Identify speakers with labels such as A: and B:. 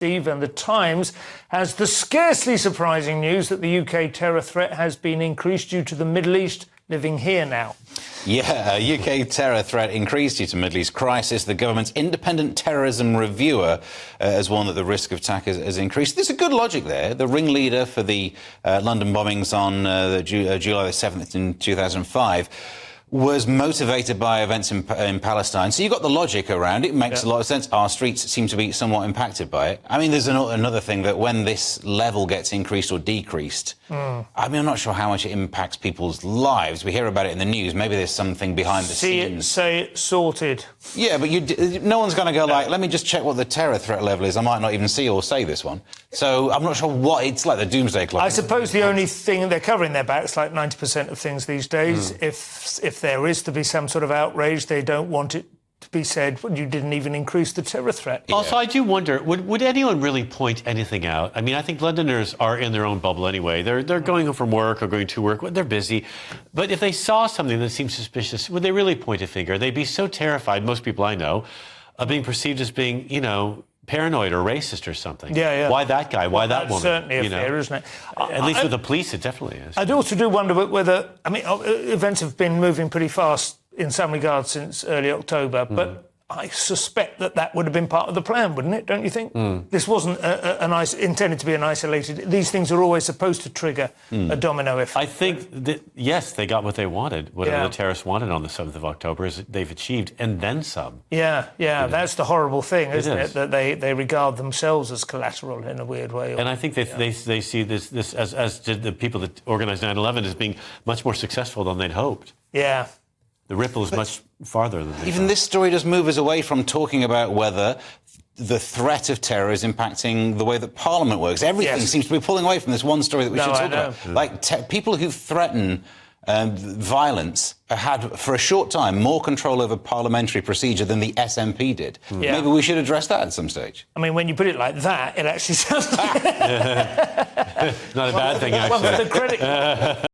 A: Steve, and the Times has the scarcely surprising news that the UK terror threat has been increased due to the Middle East living here now.
B: Yeah, UK terror threat increased due to Middle East crisis. The government's independent terrorism reviewer has warned that the risk of attack has increased. There's a good logic there. The ringleader for the London bombings on July the 7th in 2005 was motivated by events in Palestine. So you've got the logic around it. It makes a lot of sense. Our streets seem to be somewhat impacted by it. I mean, there's another thing that when this level gets increased or decreased, I mean, I'm not sure how much it impacts people's lives. We hear about it in the news. Maybe there's something behind the scenes.
A: Say it, sorted.
B: Yeah, but no one's going to go like, let me just check what the terror threat level is. I might not even see or say this one. So I'm not sure what it's like, the doomsday clock.
A: I suppose the only thing they're covering their backs, like 90% of things these days. If there is to be some sort of outrage, they don't want it to be said, well, you didn't even increase the terror threat.
C: Yeah. Also, I do wonder, would anyone really point anything out? I mean, I think Londoners are in their own bubble anyway. They're going home from work or going to work. They're busy. But if they saw something that seemed suspicious, would they really point a finger? They'd be so terrified, most people I know, of being perceived as being, paranoid or racist or something.
A: Yeah.
C: Why that guy? Why that woman?
A: Certainly a fear, isn't it?
C: At least with the police, it definitely is.
A: I'd also do wonder whether, events have been moving pretty fast in some regards since early October, but I suspect that would have been part of the plan, wouldn't it? Don't you think? This wasn't intended to be an isolated... These things are always supposed to trigger a domino effect.
C: I think that, yes, they got what they wanted. Whatever the terrorists wanted on the 7th of October is they've achieved, and then some.
A: Yeah, that's the horrible thing, isn't it? That they regard themselves as collateral in a weird way.
C: And I think they see this as did the people that organised 9/11, as being much more successful than they'd hoped.
A: Yeah.
C: The ripple is much farther than
B: even this story does move us away from talking about whether the threat of terror is impacting the way that Parliament works. Everything seems to be pulling away from this one story that we should talk about. Like people who threaten violence had, for a short time, more control over parliamentary procedure than the SNP did. Maybe we should address that at some stage.
A: I mean, when you put it like that, it actually sounds like...
C: Not a bad thing, actually.
A: Well, the credit...